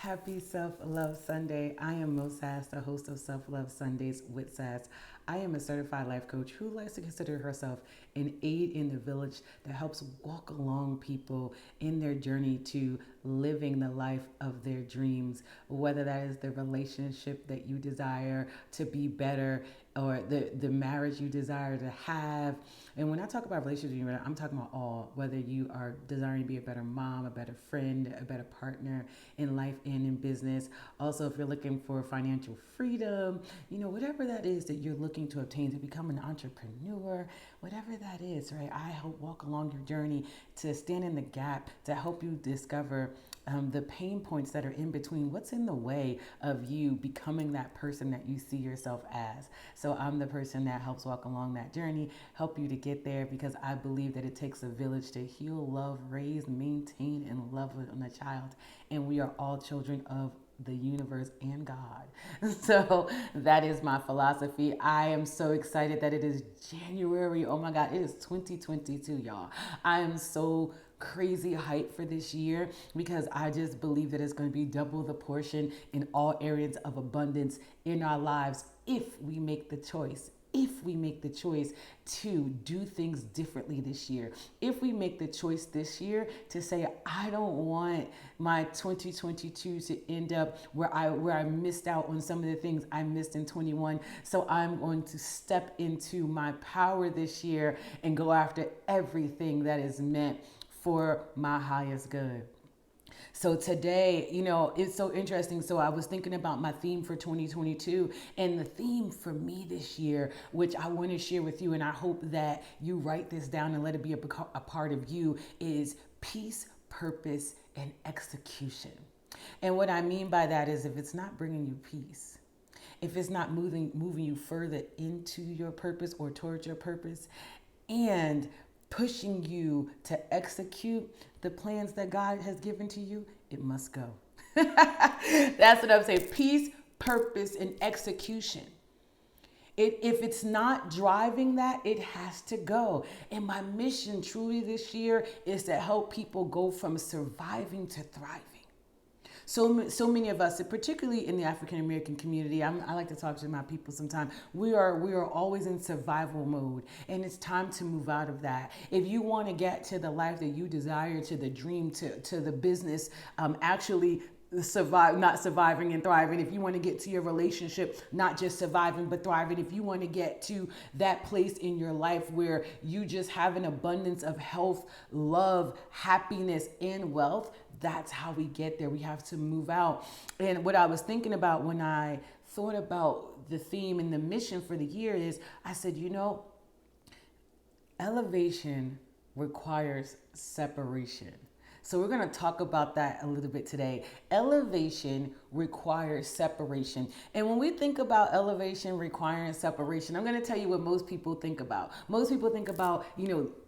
Happy Self-Love Sunday. I am Moe Sass, the host of Self-Love Sundays with Sass. I am a certified life coach who likes to consider herself an aid in the village that helps walk along people in their journey to living the life of their dreams, whether that is the relationship that you desire to be better or the marriage you desire to have. And when I talk about relationships, I'm talking about all, whether you are desiring to be a better mom, a better friend, a better partner in life and in business. Also, if you're looking for financial freedom, whatever that is that you're looking to obtain to become an entrepreneur, whatever that is, right? I help walk along your journey to stand in the gap to help you discover the pain points that are in between, what's in the way of you becoming that person that you see yourself as. So I'm the person that helps walk along that journey, help you to get there, because I believe that it takes a village to heal, love, raise, maintain, and love on a child. And we are all children of the universe and God. So that is my philosophy. I am so excited that it is January. Oh my God, it is 2022, y'all. I am so crazy hype for this year because I just believe that it's going to be double the portion in all areas of abundance in our lives if we make the choice. If we make the choice to do things differently this year, if we make the choice this year to say, I don't want my 2022 to end up where I missed out on some of the things I missed in 21. So I'm going to step into my power this year and go after everything that is meant for my highest good. So today, it's so interesting. So I was thinking about my theme for 2022, and the theme for me this year, which I want to share with you, and I hope that you write this down and let it be a part of you, is peace, purpose, and execution. And what I mean by that is if it's not bringing you peace, if it's not moving you further into your purpose or towards your purpose, and pushing you to execute the plans that God has given to you, it must go. That's what I'm saying. Peace, purpose, and execution. If it's not driving that, it has to go. And my mission truly this year is to help people go from surviving to thriving. So many of us, particularly in the African American community, I like to talk to my people sometimes. We are always in survival mode, and it's time to move out of that. If you want to get to the life that you desire, to the dream, to the business, actually survive, not surviving and thriving. If you want to get to your relationship, not just surviving but thriving. If you want to get to that place in your life where you just have an abundance of health, love, happiness, and wealth, that's how we get there. We have to move out. And what I was thinking about when I thought about the theme and the mission for the year is, I said, elevation requires separation. So we're going to talk about that a little bit today. Elevation requires separation. And when we think about elevation requiring separation, I'm going to tell you what most people think about. Most people think about,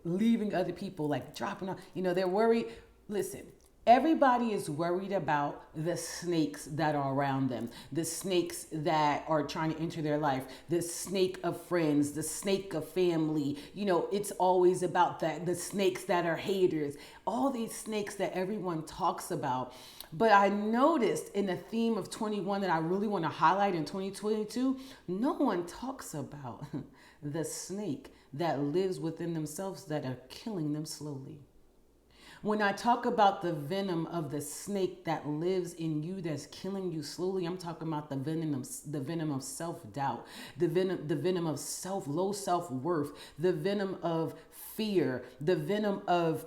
leaving other people, like dropping off, they're worried. Listen, everybody is worried about the snakes that are around them, the snakes that are trying to enter their life, the snake of friends, the snake of family. It's always about that, the snakes that are haters, all these snakes that everyone talks about. But I noticed in the theme of 21 that I really want to highlight in 2022, no one talks about the snake that lives within themselves that are killing them slowly. When I talk about the venom of the snake that lives in you that's killing you slowly, I'm talking about the venom of self-doubt, the venom of low self-worth, the venom of fear, the venom of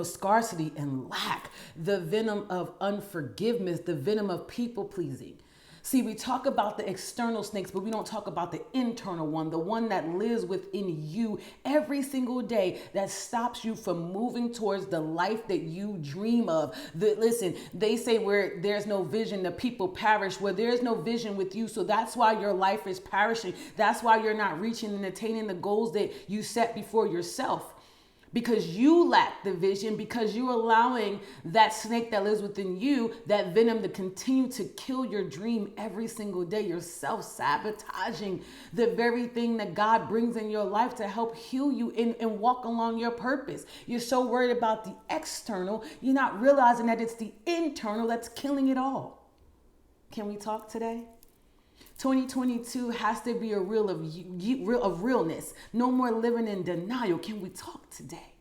scarcity and lack, the venom of unforgiveness, the venom of people pleasing. See, we talk about the external snakes, but we don't talk about the internal one, the one that lives within you every single day that stops you from moving towards the life that you dream of. Listen, they say where there's no vision, the people perish. Where there's no vision with you, so that's why your life is perishing. That's why you're not reaching and attaining the goals that you set before yourself. because you lack the vision, because you're allowing that snake that lives within you, that venom, to continue to kill your dream every single day. You're self-sabotaging the very thing that God brings in your life to help heal you and walk along your purpose. You're so worried about the external, you're not realizing that it's the internal that's killing it all. Can we talk today? 2022 has to be a real of realness. No more living in denial. Can we talk today?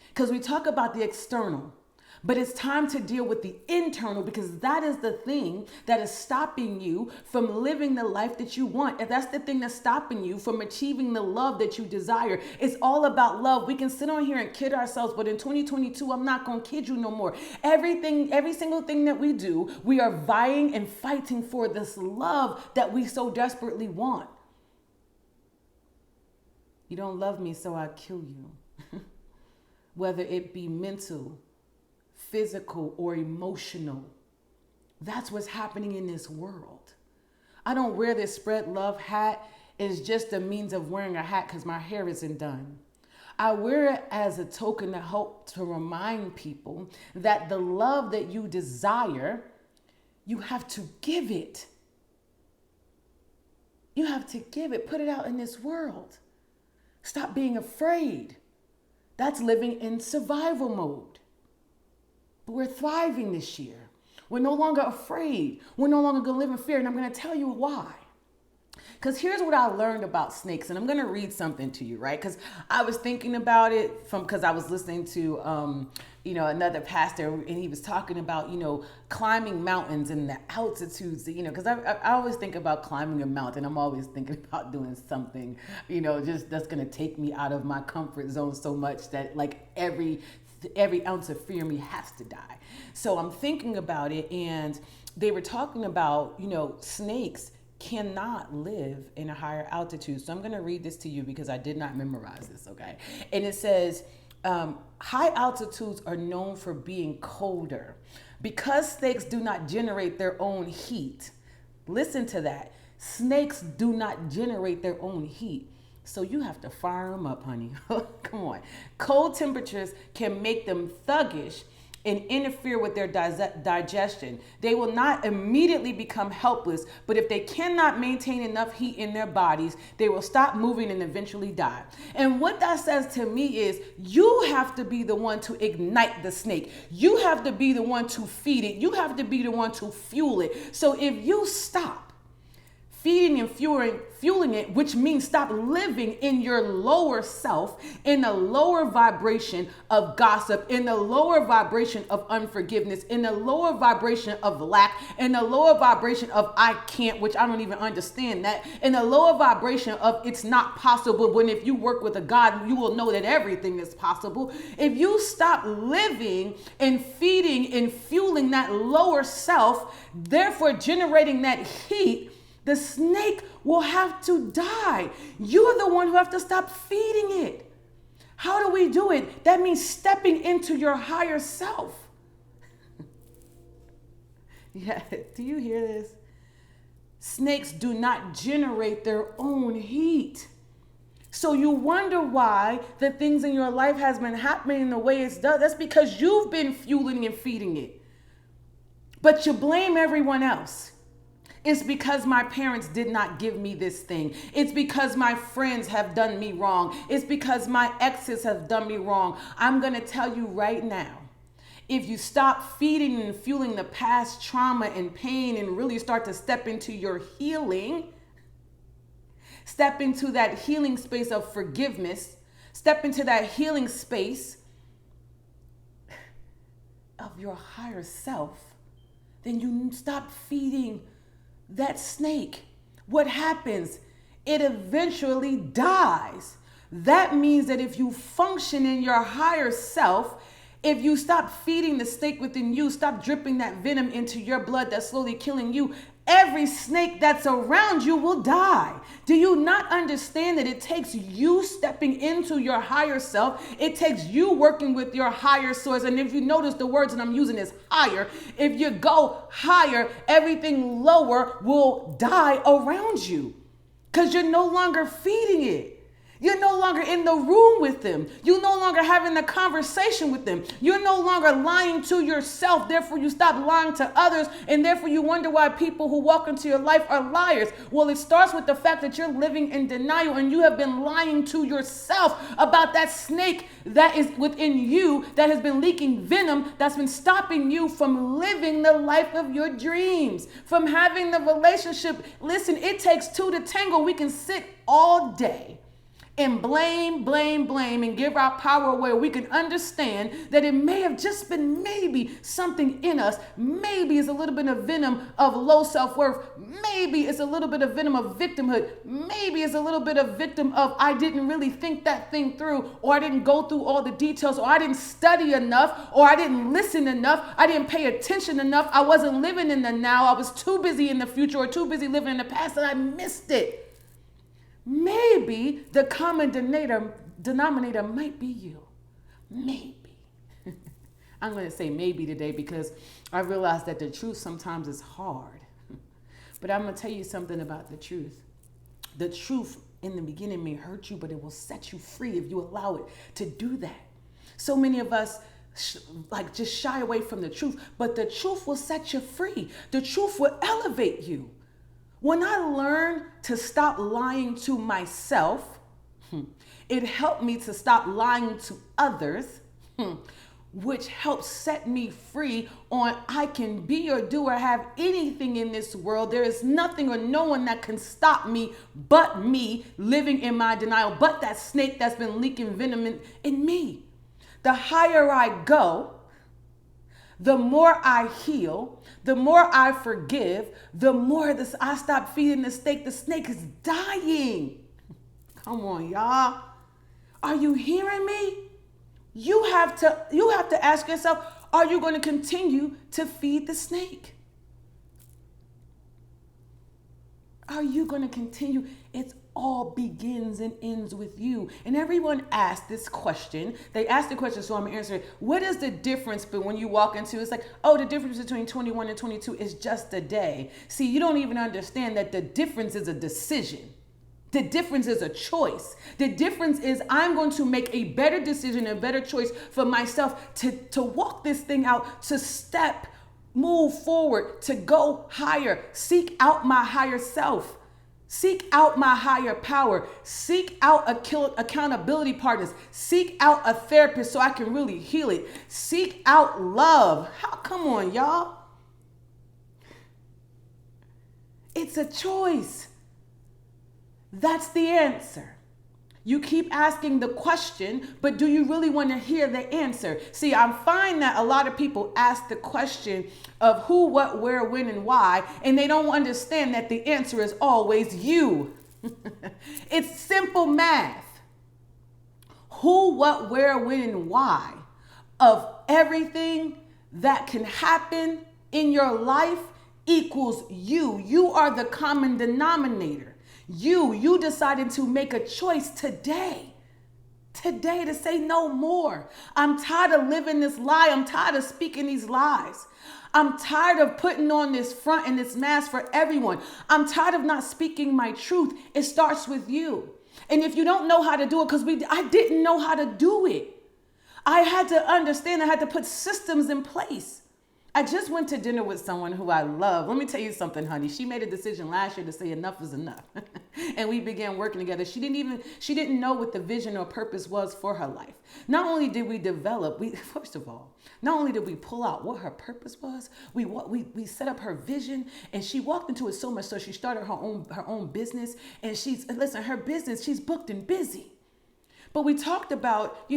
Because we talk about the external, but it's time to deal with the internal, because that is the thing that is stopping you from living the life that you want. If that's the thing that's stopping you from achieving the love that you desire, it's all about love. We can sit on here and kid ourselves, but in 2022, I'm not going to kid you no more. Every single thing that we do, we are vying and fighting for this love that we so desperately want. You don't love me, so I kill you. Whether it be mental, physical, or emotional. That's what's happening in this world. I don't wear this spread love hat. It's just a means of wearing a hat because my hair isn't done. I wear it as a token to help to remind people that the love that you desire, you have to give it. You have to give it. Put it out in this world. Stop being afraid. That's living in survival mode. But we're thriving this year. We're no longer afraid. We're no longer going to live in fear. And I'm going to tell you why. Because here's what I learned about snakes. And I'm going to read something to you, right? Because I was thinking about it because I was listening to, another pastor. And he was talking about, climbing mountains and the altitudes, because I always think about climbing a mountain. I'm always thinking about doing something, just that's going to take me out of my comfort zone so much that like every ounce of fear in me has to die. So I'm thinking about it, and they were talking about, snakes cannot live in a higher altitude. So I'm going to read this to you because I did not memorize this, okay? And it says, high altitudes are known for being colder. Because snakes do not generate their own heat. Listen to that. Snakes do not generate their own heat. So you have to fire them up, honey. Come on. Cold temperatures can make them thuggish and interfere with their digestion. They will not immediately become helpless, but if they cannot maintain enough heat in their bodies, they will stop moving and eventually die. And what that says to me is you have to be the one to ignite the snake. You have to be the one to feed it. You have to be the one to fuel it. So if you stop feeding and fueling it, which means stop living in your lower self, in the lower vibration of gossip, in the lower vibration of unforgiveness, in the lower vibration of lack, in the lower vibration of I can't, which I don't even understand that, in the lower vibration of it's not possible, when if you work with a God, you will know that everything is possible. If you stop living and feeding and fueling that lower self, therefore generating that heat, the snake will have to die. You're the one who have to stop feeding it. How do we do it? That means stepping into your higher self. Yeah, do you hear this? Snakes do not generate their own heat. So you wonder why the things in your life has been happening the way it's done. That's because you've been fueling and feeding it. But you blame everyone else. It's because my parents did not give me this thing. It's because my friends have done me wrong. It's because my exes have done me wrong. I'm going to tell you right now, if you stop feeding and fueling the past trauma and pain and really start to step into your healing, step into that healing space of forgiveness, step into that healing space of your higher self, then you stop feeding that snake. What happens? It eventually dies. That means that if you function in your higher self, if you stop feeding the snake within you, stop dripping that venom into your blood that's slowly killing you, every snake that's around you will die. Do you not understand that it takes you stepping into your higher self? It takes you working with your higher source. And if you notice, the words that I'm using is higher. If you go higher, everything lower will die around you because you're no longer feeding it. You're no longer in the room with them. You're no longer having the conversation with them. You're no longer lying to yourself. Therefore, you stop lying to others. And therefore, you wonder why people who walk into your life are liars. Well, it starts with the fact that you're living in denial and you have been lying to yourself about that snake that is within you that has been leaking venom, that's been stopping you from living the life of your dreams, from having the relationship. Listen, it takes two to tango. We can sit all day and blame, and give our power away. We can understand that it may have just been maybe something in us. Maybe it's a little bit of venom of low self-worth. Maybe it's a little bit of venom of victimhood. Maybe it's a little bit of victim of I didn't really think that thing through, or I didn't go through all the details, or I didn't study enough, or I didn't listen enough. I didn't pay attention enough. I wasn't living in the now. I was too busy in the future or too busy living in the past and I missed it. Maybe the common denominator might be you. Maybe. I'm going to say maybe today because I realize that the truth sometimes is hard. But I'm going to tell you something about the truth. The truth in the beginning may hurt you, but it will set you free if you allow it to do that. So many of us just shy away from the truth, but the truth will set you free. The truth will elevate you. When I learned to stop lying to myself, it helped me to stop lying to others, which helps set me free on I can be or do or have anything in this world. There is nothing or no one that can stop me but me living in my denial, but that snake that's been leaking venom in me. The higher I go, the more I heal, the more I forgive, the more I stop feeding the snake. The snake is dying. Come on, y'all. Are you hearing me? You have to ask yourself, are you going to continue to feed the snake? Are you going to continue? It all begins and ends with you. And everyone asked this question. They asked the question, so I'm answering. What is the difference? But when you walk into, it's like, oh, the difference between 21 and 22 is just a day. See, you don't even understand that the difference is a decision. The difference is a choice. The difference is I'm going to make a better decision, a better choice for myself to walk this thing out, to move forward, to go higher, seek out my higher self. Seek out my higher power. Seek out accountability partners. Seek out a therapist so I can really heal it. Seek out love. Come on, y'all. It's a choice. That's the answer. You keep asking the question, but do you really want to hear the answer? See, I find that a lot of people ask the question of who, what, where, when, and why, and they don't understand that the answer is always you. It's simple math. Who, what, where, when, and why of everything that can happen in your life equals you. You are the common denominator. You decided to make a choice today to say no more. I'm tired of living this lie. I'm tired of speaking these lies. I'm tired of putting on this front and this mask for everyone. I'm tired of not speaking my truth. It starts with you. And if you don't know how to do it, because I didn't know how to do it. I had to understand, I had to put systems in place. I just went to dinner with someone who I love. Let me tell you something, honey. She made a decision last year to say enough is enough. And we began working together. She didn't know what the vision or purpose was for her life. Not only did we develop, first of all, not only did we pull out what her purpose was, we set up her vision, and she walked into it so much so she started her own business. And her business, she's booked and busy. But we talked about,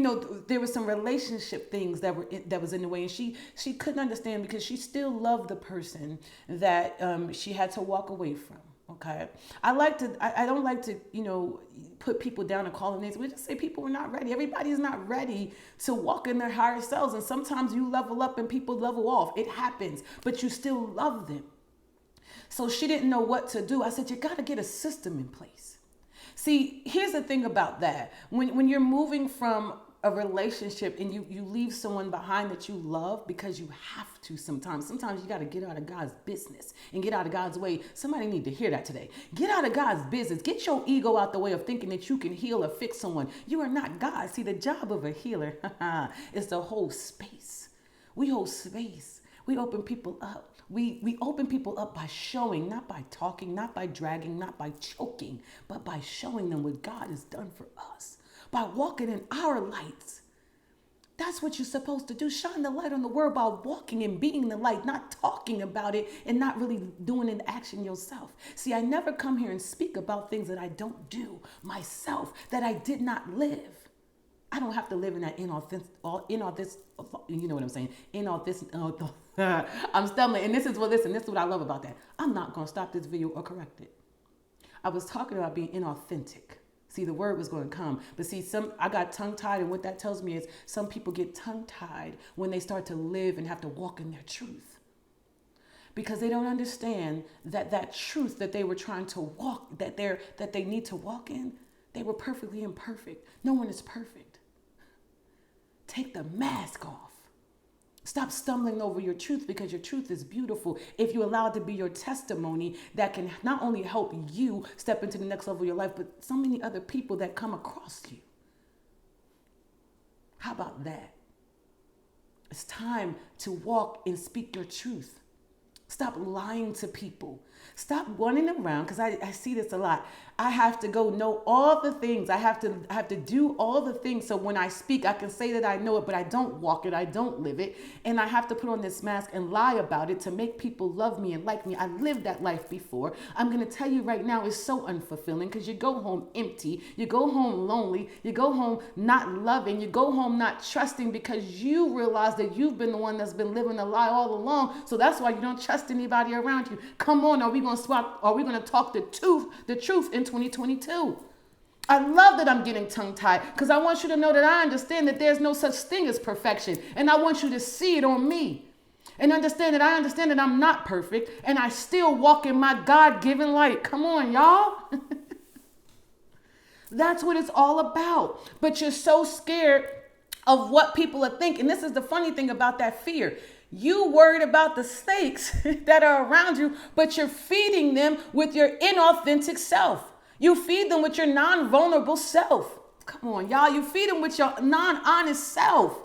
there were some relationship things that was in the way, and she couldn't understand because she still loved the person that she had to walk away from. Okay, I don't like to put people down and call them names. We just say people are not ready. Everybody's not ready to walk in their higher selves, and sometimes you level up and people level off. It happens, but you still love them. So she didn't know what to do. I said, you got to get a system in place. See, here's the thing about that. When you're moving from a relationship and you leave someone behind that you love because you have to sometimes. Sometimes you got to get out of God's business and get out of God's way. Somebody need to hear that today. Get out of God's business. Get your ego out the way of thinking that you can heal or fix someone. You are not God. See, the job of a healer is to hold space. We hold space. We open people up. We open people up by showing, not by talking, not by dragging, not by choking, but by showing them what God has done for us. By walking in our lights. That's what you're supposed to do. Shine the light on the world by walking and being the light, not talking about it and not really doing an action yourself. See, I never come here and speak about things that I don't do myself, that I did not live. I don't have to live in that inauthentic, you know what I'm saying? Inauthentic. I'm stumbling. And this is what I love about that. I'm not going to stop this video or correct it. I was talking about being inauthentic. See, the word was going to come. But see, I got tongue-tied, and what that tells me is some people get tongue-tied when they start to live and have to walk in their truth. Because they don't understand that truth that they were trying to walk, that they need to walk in, they were perfectly imperfect. No one is perfect. Take the mask off. Stop stumbling over your truth because your truth is beautiful. If you allow it to be your testimony that can not only help you step into the next level of your life, but so many other people that come across you. How about that? It's time to walk and speak your truth. Stop lying to people. Stop running around, because I see this a lot. I have to go know all the things. I have to do all the things so when I speak, I can say that I know it, but I don't walk it. I don't live it. And I have to put on this mask and lie about it to make people love me and like me. I lived that life before. I'm going to tell you right now, it's so unfulfilling because you go home empty. You go home lonely. You go home not loving. You go home not trusting because you realize that you've been the one that's been living a lie all along. So that's why you don't trust anybody around you. Come on, are we going to swap? Are we going to talk the truth in 2022? I love that I'm getting tongue-tied because I want you to know that I understand that there's no such thing as perfection. And I want you to see it on me and understand that I'm not perfect and I still walk in my God-given light. Come on, y'all. That's what it's all about. But you're so scared of what people are thinking. This is the funny thing about that fear. You worried about the snakes that are around you, but you're feeding them with your inauthentic self. You feed them with your non-vulnerable self. Come on, y'all. You feed them with your non-honest self.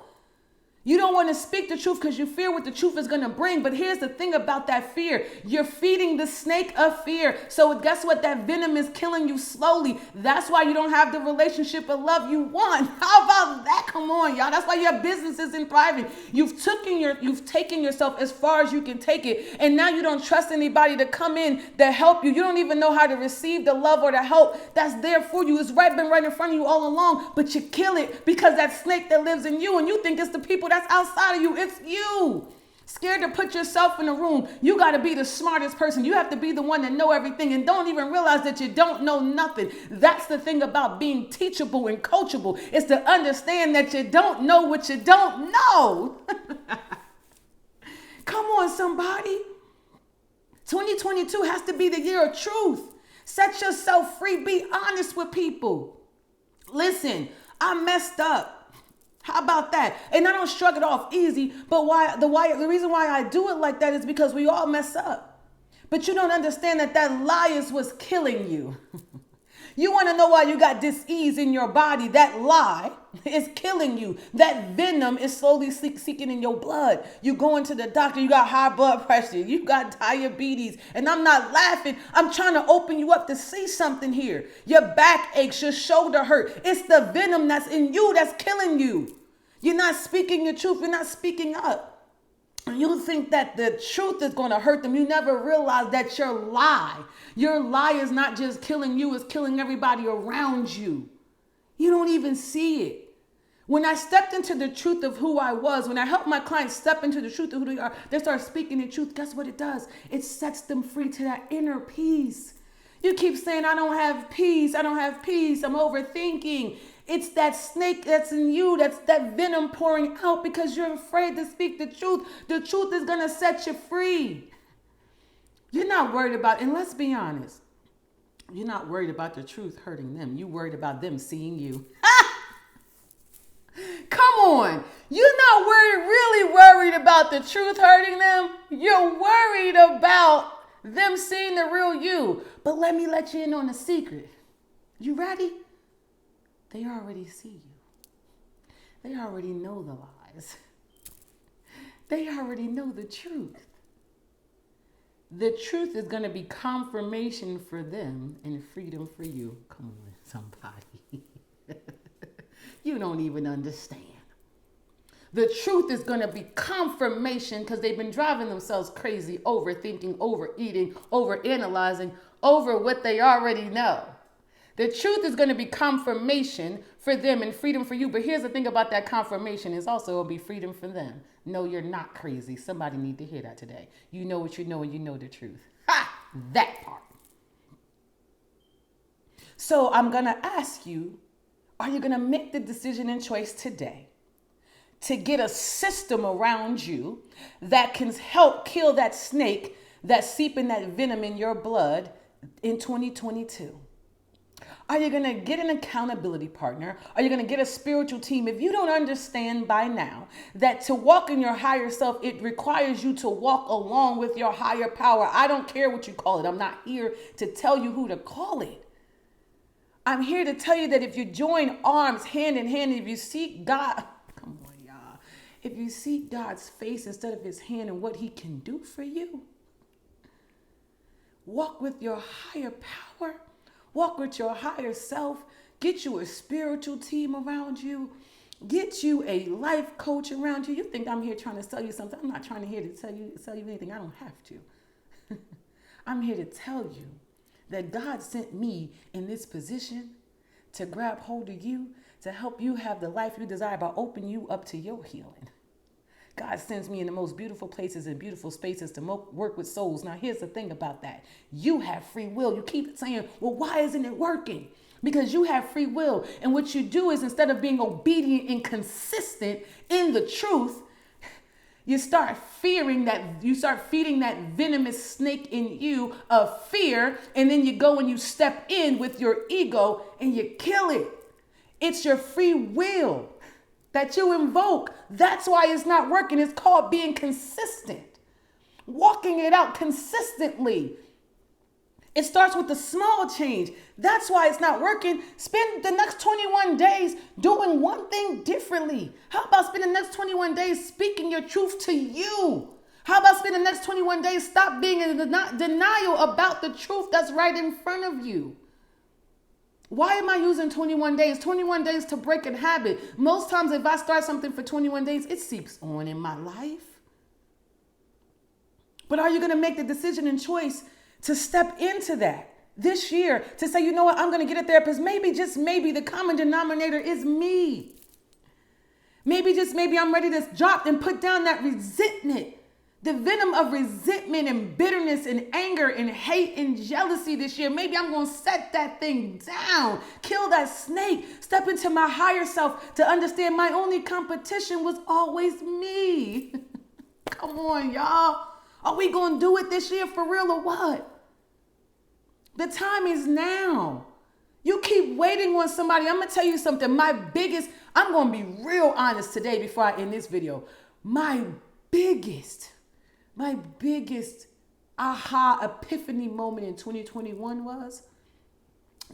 You don't want to speak the truth because you fear what the truth is going to bring. But here's the thing about that fear. You're feeding the snake of fear. So guess what? That venom is killing you slowly. That's why you don't have the relationship of love you want. How about that? Come on, y'all. That's why your business isn't thriving. You've taken yourself as far as you can take it. And now you don't trust anybody to come in to help you. You don't even know how to receive the love or the help that's there for you. It's been right in front of you all along. But you kill it because that snake that lives in you, and you think it's the people that's outside of you. It's you. Scared to put yourself in a room. You got to be the smartest person. You have to be the one that know everything and don't even realize that you don't know nothing. That's the thing about being teachable and coachable, is to understand that you don't know what you don't know. Come on, somebody. 2022 has to be the year of truth. Set yourself free. Be honest with people. Listen, I messed up. How about that? And I don't shrug it off easy, but the reason why I do it like that is because we all mess up. But you don't understand that lie is what's killing you. You want to know why you got dis-ease in your body? That lie is killing you. That venom is slowly seeking in your blood. You go into the doctor, you got high blood pressure, you got diabetes. And I'm not laughing. I'm trying to open you up to see something here. Your back aches, your shoulder hurt. It's the venom that's in you that's killing you. You're not speaking your truth. You're not speaking up. You think that the truth is going to hurt them. You never realize that your lie is not just killing you, it's killing everybody around you. You don't even see it. When I stepped into the truth of who I was, when I helped my clients step into the truth of who they are, they start speaking the truth. Guess what it does? It sets them free to that inner peace. You keep saying, I don't have peace. I don't have peace. I'm overthinking. It's that snake that's in you, that's that venom pouring out because you're afraid to speak the truth. The truth is going to set you free. You're not worried about, and let's be honest, you're not worried about the truth hurting them. You're worried about them seeing you. on. You're not really worried about the truth hurting them. You're worried about them seeing the real you. But let me let you in on a secret. You ready? They already see you. They already know the lies. They already know the truth. The truth is going to be confirmation for them and freedom for you. Come on, somebody. You don't even understand. The truth is going to be confirmation because they've been driving themselves crazy, overthinking, overeating, overanalyzing over what they already know. The truth is going to be confirmation for them and freedom for you. But here's the thing about that confirmation is also it'll be freedom for them. No, you're not crazy. Somebody need to hear that today. You know what you know and you know the truth. Ha! That part. So I'm going to ask you, are you going to make the decision and choice today to get a system around you that can help kill that snake that's seeping that venom in your blood in 2022? Are you going to get an accountability partner? Are you going to get a spiritual team? If you don't understand by now that to walk in your higher self, it requires you to walk along with your higher power. I don't care what you call it. I'm not here to tell you who to call it. I'm here to tell you that if you join arms hand in hand, if you seek God, come on, y'all. If you seek God's face instead of his hand and what he can do for you, walk with your higher power. Walk with your higher self. Get you a spiritual team around you. Get you a life coach around you. You think I'm here trying to sell you something. I'm not trying to here to sell you anything. I don't have to. I'm here to tell you that God sent me in this position to grab hold of you, to help you have the life you desire by opening you up to your healing. God sends me in the most beautiful places and beautiful spaces to work with souls. Now, here's the thing about that. You have free will. You keep saying, well, why isn't it working? Because you have free will. And what you do is instead of being obedient and consistent in the truth, you start feeding that venomous snake in you of fear. And then you go and you step in with your ego and you kill it. It's your free will that you invoke. That's why it's not working. It's called being consistent. Walking it out consistently. It starts with the small change. That's why it's not working. Spend the next 21 days doing one thing differently. How about spending the next 21 days speaking your truth to you? How about spending the next 21 days stop being in denial about the truth that's right in front of you? Why am I using 21 days? 21 days to break a habit. Most times if I start something for 21 days, it seeps on in my life. But are you going to make the decision and choice to step into that this year? To say, you know what, I'm going to get a therapist. Maybe, just maybe, the common denominator is me. Maybe, just maybe, I'm ready to drop and put down that resentment. The venom of resentment and bitterness and anger and hate and jealousy this year. Maybe I'm going to set that thing down, kill that snake, step into my higher self to understand my only competition was always me. Come on, y'all. Are we going to do it this year for real or what? The time is now. You keep waiting on somebody. I'm going to tell you something. I'm going to be real honest today before I end this video. My biggest aha epiphany moment in 2021 was,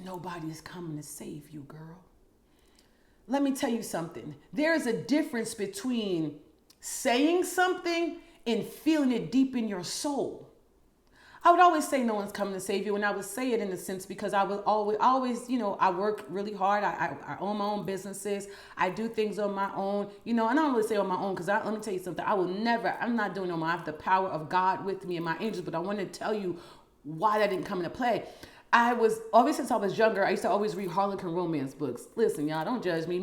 nobody's coming to save you, girl. Let me tell you something. There's a difference between saying something and feeling it deep in your soul. I would always say no one's coming to save you, and I would say it in a sense because I was always, I work really hard. I own my own businesses. I do things on my own, and I don't really say on my own because let me tell you something. I'm not doing it on my own. I have the power of God with me and my angels, but I want to tell you why that didn't come into play. Always since I was younger, I used to always read Harlequin romance books. Listen, y'all, don't judge me.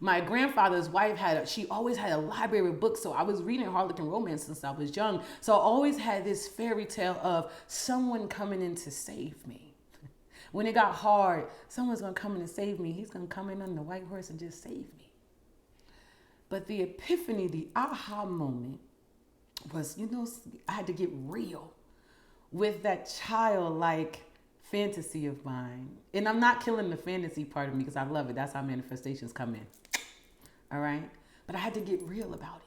My grandfather's wife she always had a library of books. So I was reading Harlequin romance since I was young. So I always had this fairy tale of someone coming in to save me. When it got hard, someone's going to come in and save me. He's going to come in on the white horse and just save me. But the epiphany, the aha moment was, I had to get real with that childlike fantasy of mine. And I'm not killing the fantasy part of me because I love it. That's how manifestations come in. all right? But I had to get real about it.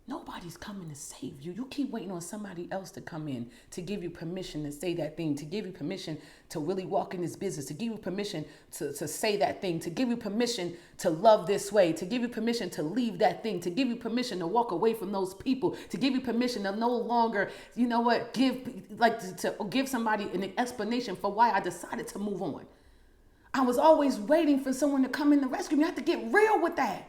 Nobody's coming to save you. You keep waiting on somebody else to come in, to give you permission to say that thing, to give you permission to really walk in this business, to give you permission to say that thing, to give you permission to love this way, to give you permission to leave that thing, to give you permission to walk away from those people, to give you permission to no longer, to give somebody an explanation for why I decided to move on. I was always waiting for someone to come in to rescue me. I have to get real with that.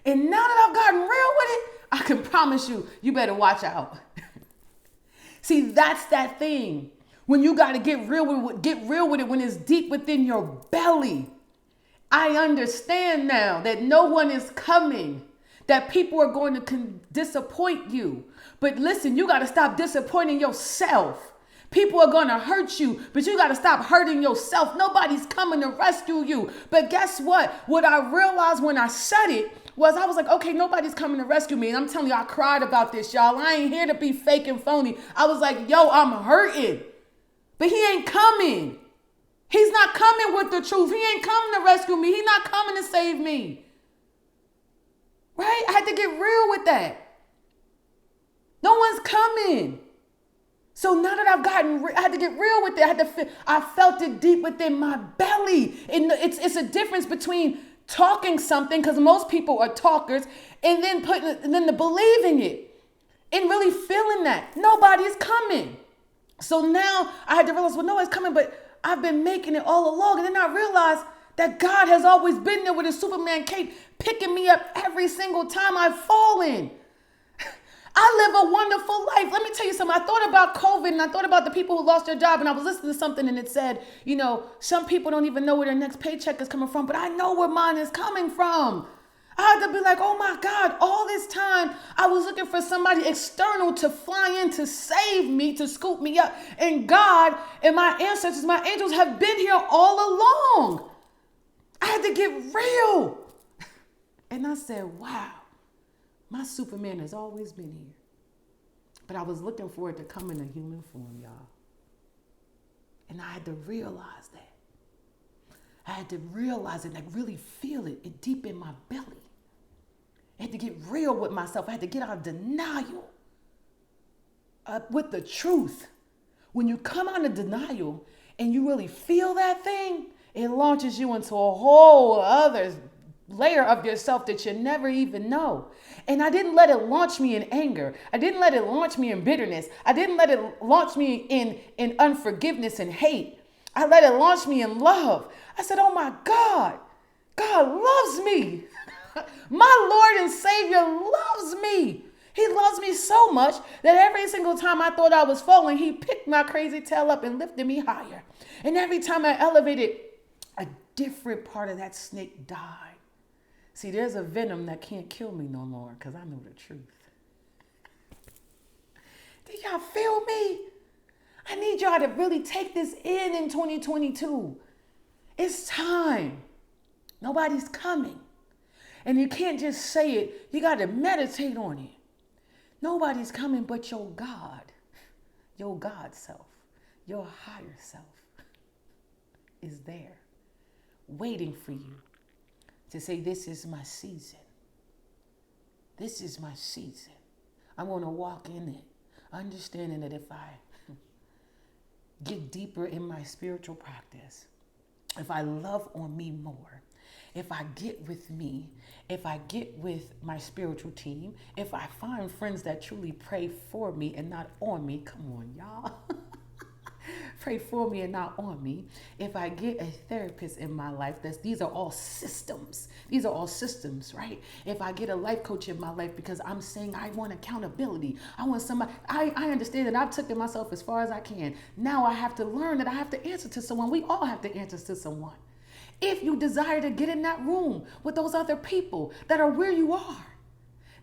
And now that I've gotten real with it, I can promise you, you better watch out. See, that's that thing. When you got to get real with it when it's deep within your belly. I understand now that no one is coming, that people are going to disappoint you. But listen, you got to stop disappointing yourself. People are going to hurt you, but you got to stop hurting yourself. Nobody's coming to rescue you. But guess what? What I realized when I said it was I was like, okay, nobody's coming to rescue me. And I'm telling you, I cried about this, y'all. I ain't here to be fake and phony. I was like, yo, I'm hurting. But he ain't coming. He's not coming with the truth. He ain't coming to rescue me. He's not coming to save me. Right? I had to get real with that. No one's coming. So now that I had to get real with it. I felt it deep within my belly. And it's a difference between talking something, because most people are talkers, and then the believing it and really feeling that nobody's coming. So now I had to realize, well, nobody's coming, but I've been making it all along. And then I realized that God has always been there with his Superman cape, picking me up every single time I've fallen. I live a wonderful life. Let me tell you something. I thought about COVID, and I thought about the people who lost their job, and I was listening to something, and it said, some people don't even know where their next paycheck is coming from, but I know where mine is coming from. I had to be like, oh my God, all this time I was looking for somebody external to fly in to save me, to scoop me up. And God and my ancestors, my angels have been here all along. I had to get real. And I said, wow. My Superman has always been here. But I was looking for it to come in a human form, y'all. And I had to realize that. I had to realize it, like really feel it deep in my belly. I had to get real with myself. I had to get out of denial with the truth. When you come out of denial and you really feel that thing, it launches you into a whole other layer of yourself that you never even know. And I didn't let it launch me in anger. I didn't let it launch me in bitterness. I didn't let it launch me in unforgiveness and hate. I let it launch me in love. I said, oh my God, God loves me. My Lord and Savior loves me. He loves me so much that every single time I thought I was falling, he picked my crazy tail up and lifted me higher. And every time I elevated, a different part of that snake died. See, there's a venom that can't kill me no more because I know the truth. Do y'all feel me? I need y'all to really take this in 2022. It's time. Nobody's coming. And you can't just say it. You got to meditate on it. Nobody's coming but your God self, your higher self is there waiting for you to say, this is my season. This is my season. I'm going to walk in it, understanding that if I get deeper in my spiritual practice, if I love on me more, if I get with me, if I get with my spiritual team, if I find friends that truly pray for me and not on me, come on, y'all. Pray for me and not on me. If I get a therapist in my life, these are all systems. These are all systems, right? If I get a life coach in my life because I'm saying I want accountability. I want somebody, I understand that I've taken myself as far as I can. Now I have to learn that I have to answer to someone. We all have to answer to someone. If you desire to get in that room with those other people that are where you are,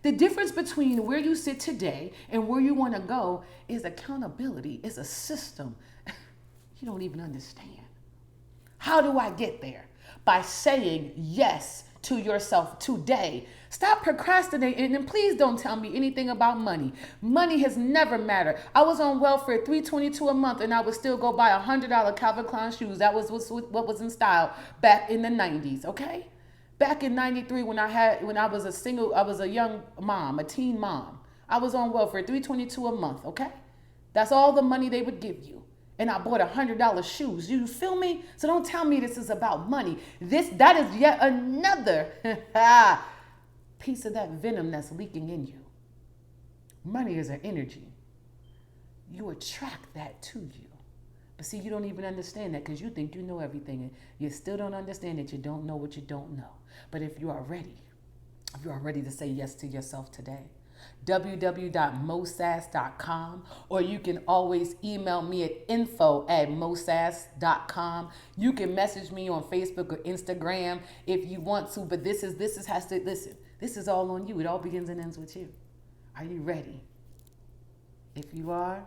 the difference between where you sit today and where you want to go is accountability. It's a system. You don't even understand. How do I get there? By saying yes to yourself today. Stop procrastinating, and please don't tell me anything about money. Money has never mattered. I was on welfare $322 a month, and I would still go buy $100 Calvin Klein shoes. That was what was in style back in the 90s, okay? Back in 93 when I was a young mom, a teen mom. I was on welfare, $322 a month, okay? That's all the money they would give you. And I bought $100 shoes. You feel me? So don't tell me this is about money. That is yet another piece of that venom that's leaking in you. Money is an energy. You attract that to you. But see, you don't even understand that because you think you know everything. And you still don't understand that you don't know what you don't know. But if you are ready to say yes to yourself today, www.mosass.com, or you can always email me at info@mosass.com. You can message me on Facebook or Instagram if you want to, but this is all on you. It all begins and ends with you. Are you ready? If you are,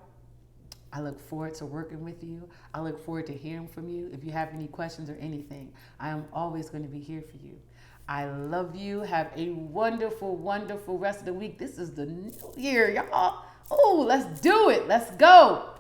I look forward to working with you. I look forward to hearing from you. If you have any questions or anything, I am always going to be here for you. I love you. Have a wonderful, wonderful rest of the week. This is the new year, y'all. Oh, let's do it. Let's go.